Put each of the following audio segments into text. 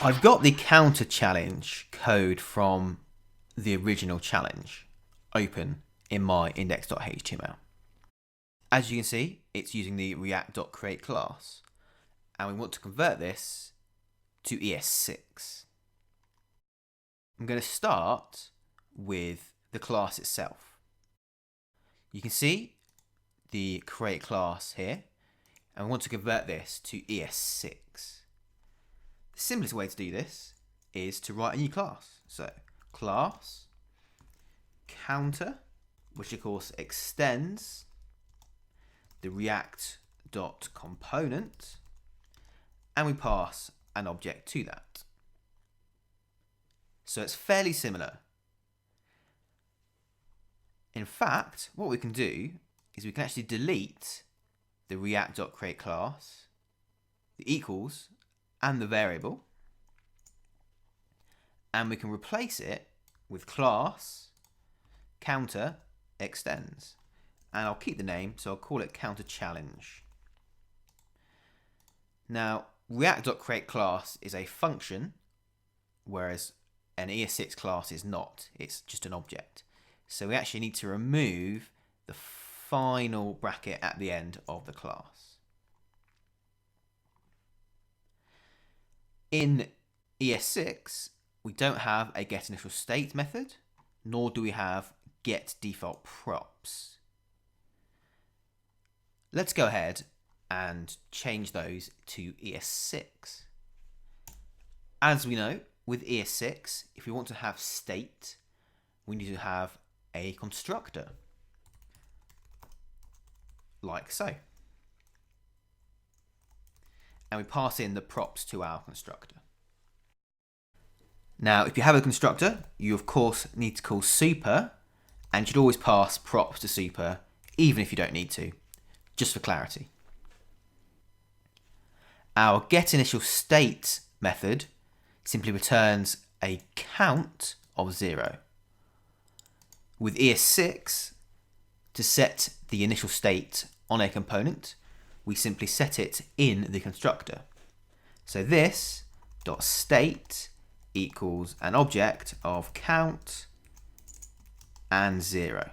I've got the counter challenge code from the original challenge open in my index.html. As you can see, it's using the React.create class, and we want to convert this to ES6. I'm going to start with the class itself. You can see the create class here, and we want to convert this to ES6. The simplest way to do this is to write a new class. So class counter, which of course extends the React.component, and we pass an object to that. So it's fairly similar. In fact, what we can do is we can actually delete the React.create class, the equals, and the variable, and we can replace it with class counter extends. And I'll keep the name, so I'll call it counter challenge. Now, React.create class is a function, whereas an ES6 class is not. It's just an object. So we actually need to remove the final bracket at the end of the class. In ES6, we don't have a getInitialState method, nor do we have getDefaultProps. Let's go ahead and change those to ES6. As we know, with ES6, if we want to have state, we need to have a constructor, like so. And we pass in the props to our constructor. Now, if you have a constructor, you of course need to call super, and you should always pass props to super, even if you don't need to, just for clarity. Our getInitialState method simply returns a count of 0. With ES6, to set the initial state on a component, we simply set it in the constructor. So this dot state equals an object of count and 0.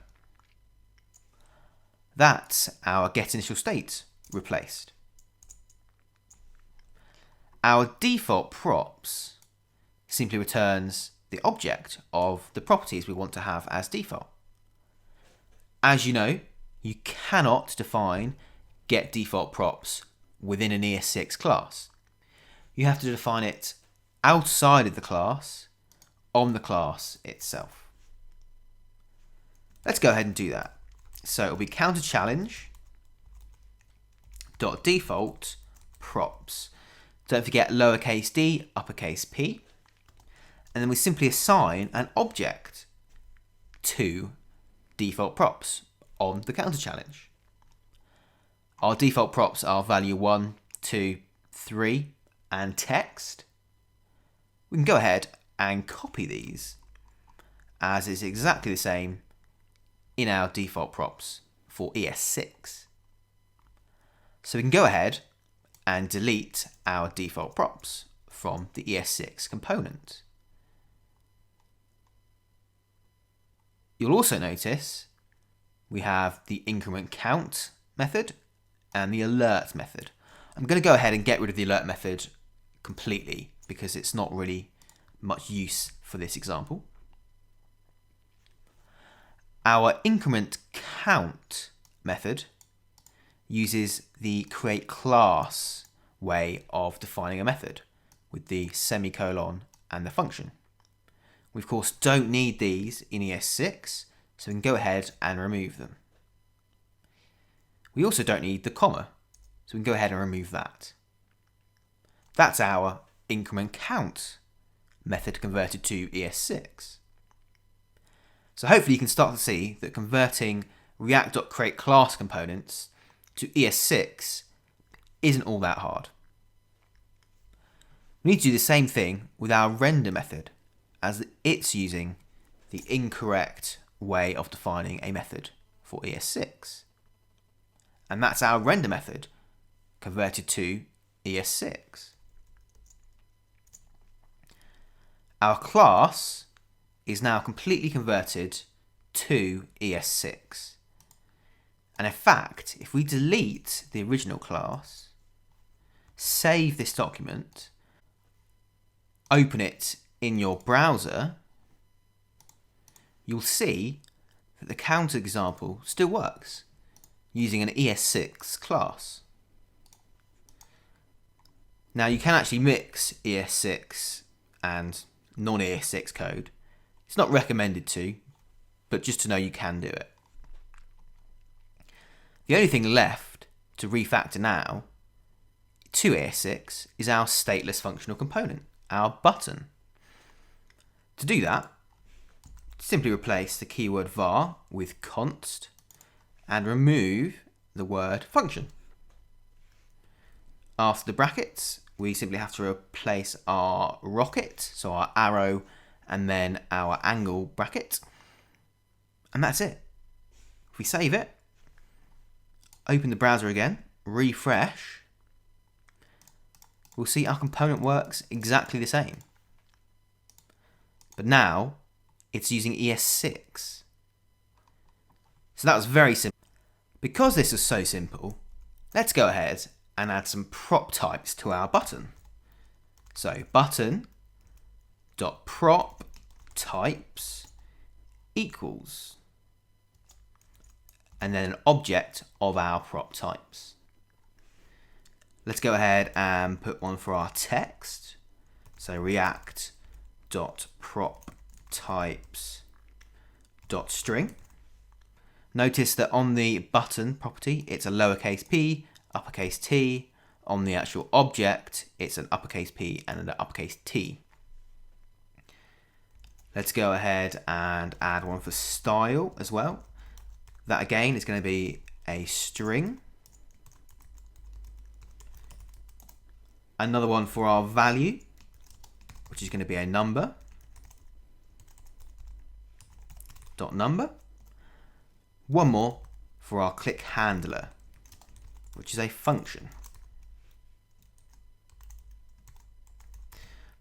That's our getInitialState replaced. Our default props simply returns the object of the properties we want to have as default. As you know, you cannot define getDefaultProps within an ES6 class. You have to define it outside of the class on the class itself. Let's go ahead and do that. So it'll be counter challenge dot default props. Don't forget lowercase d, uppercase p. And then we simply assign an object to default props on the counter challenge. Our default props are value 1, 2, 3, and text. We can go ahead and copy these, as is exactly the same in our default props for ES6. So we can go ahead and delete our default props from the ES6 component. You'll also notice we have the increment count method and the alert method. I'm going to go ahead and get rid of the alert method completely because it's not really much use for this example. Our increment count method uses the create class way of defining a method with the semicolon and the function. We of course don't need these in ES6, so we can go ahead and remove them. We also don't need the comma, so we can go ahead and remove that. That's our increment count method converted to ES6. So hopefully you can start to see that converting React.create class components to ES6 isn't all that hard. We need to do the same thing with our render method, as it's using the incorrect way of defining a method for ES6. And that's our render method converted to ES6. our class is now completely converted to ES6. And in fact, if we delete the original class, save this document, open it in your browser, you'll see that the counter example still works using an ES6 class. Now you can actually mix ES6 and non-ES6 code. It's not recommended to, but just to know you can do it. The only thing left to refactor now to ES6 is our stateless functional component, our button. To do that, simply replace the keyword var with const and remove the word function. After the brackets, we simply have to replace our rocket, so our arrow and then our angle bracket. And that's it. If we save it, open the browser again, refresh, we'll see our component works exactly the same. But now it's using ES6. So that was very simple. Because this is so simple, let's go ahead and add some prop types to our button. So button.prop types equals, and then an object of our prop types. Let's go ahead and put one for our text. So React.prop types.string. Notice that on the button property, it's a lowercase p, uppercase t. On the actual object, it's an uppercase p and an uppercase t. Let's go ahead and add one for style as well. That again is going to be a string. Another one for our value, which is going to be a number. Dot number. One more for our click handler, which is a function.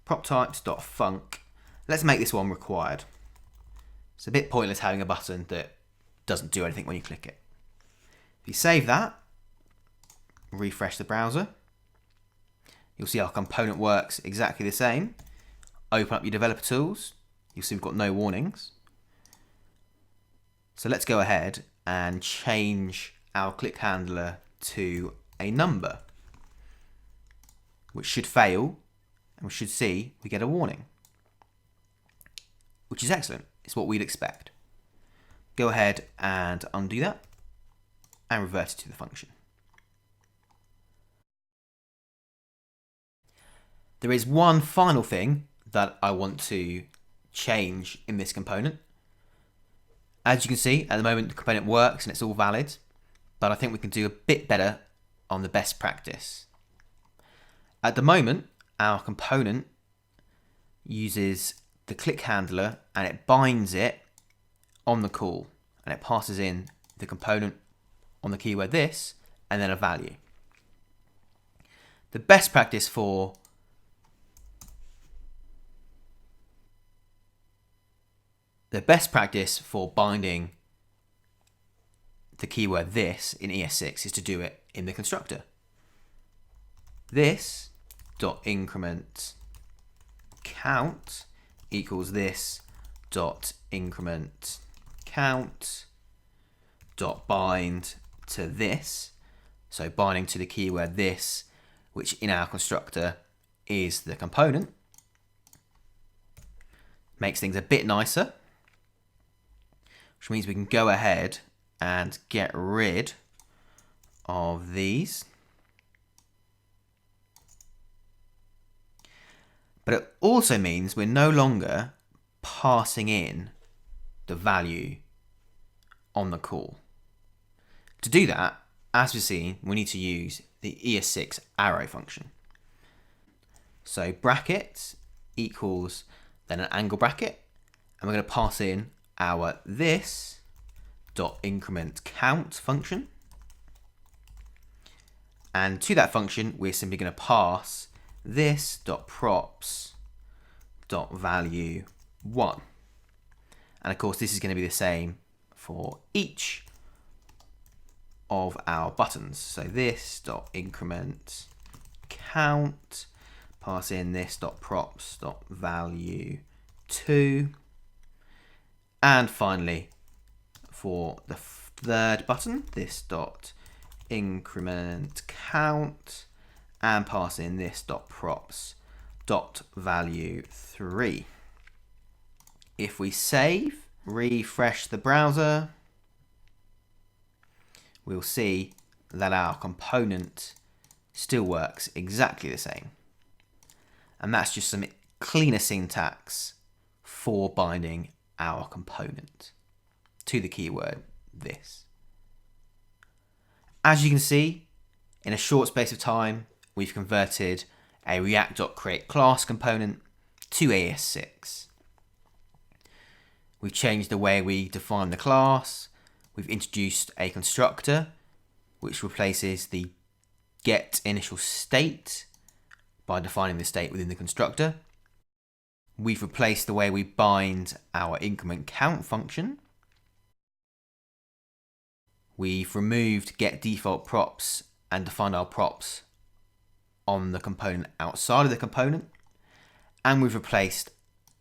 Prop types.func. Let's make this one required. It's a bit pointless having a button that doesn't do anything when you click it. If you save that, refresh the browser, you'll see our component works exactly the same. Open up your developer tools, you'll see we've got no warnings. So let's go ahead and change our click handler to a number, which should fail, and we should see we get a warning, which is excellent. It's what we'd expect. Go ahead and undo that and revert it to the function. There is one final thing that I want to change in this component. As you can see, at the moment the component works and it's all valid, but I think we can do a bit better on the best practice. At the moment, our component uses the click handler and it binds it on the call, and it passes in the component on the keyword this and then a value. The best practice for binding the keyword this in ES6 is to do it in the constructor. This dot increment count equals this dot increment count dot bind to this, so binding to the keyword this, which in our constructor is the component. Makes things a bit nicer, which means we can go ahead and get rid of these. But it also means we're no longer passing in the value on the call. To do that, as we've seen, we need to use the ES6 arrow function. So bracket equals then an angle bracket, and we're going to pass in our this dot increment count function, and to that function we're simply going to pass this dot props dot value 1. And of course, this is going to be the same for each of our buttons. So this dot increment count, pass in this dot props dot value 2. And finally, for the third button, this dot increment count, and pass in this dot props dot value 3. If we save, refresh the browser, we'll see that our component still works exactly the same. And that's just some cleaner syntax for binding our component to the keyword this. As you can see, in a short space of time, we've converted a React.create class component to ES6. We've changed the way we define the class. We've introduced a constructor, which replaces the getInitialState by defining the state within the constructor. We've replaced the way we bind our increment count function. We've removed getDefaultProps and defined our props on the component outside of the component. And we've replaced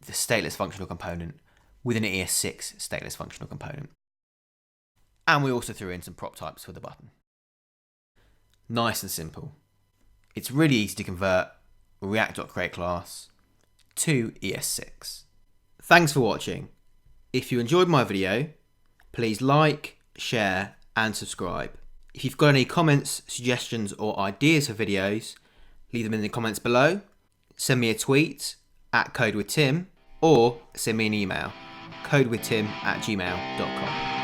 the stateless functional component with an ES6 stateless functional component. And we also threw in some prop types for the button. Nice and simple. It's really easy to convert a React.create class to ES6. Thanks for watching. If you enjoyed my video, please like, share, and subscribe. If you've got any comments, suggestions, or ideas for videos, leave them in the comments below. Send me a tweet at Codewithtim or send me an email, codewithtim@gmail.com.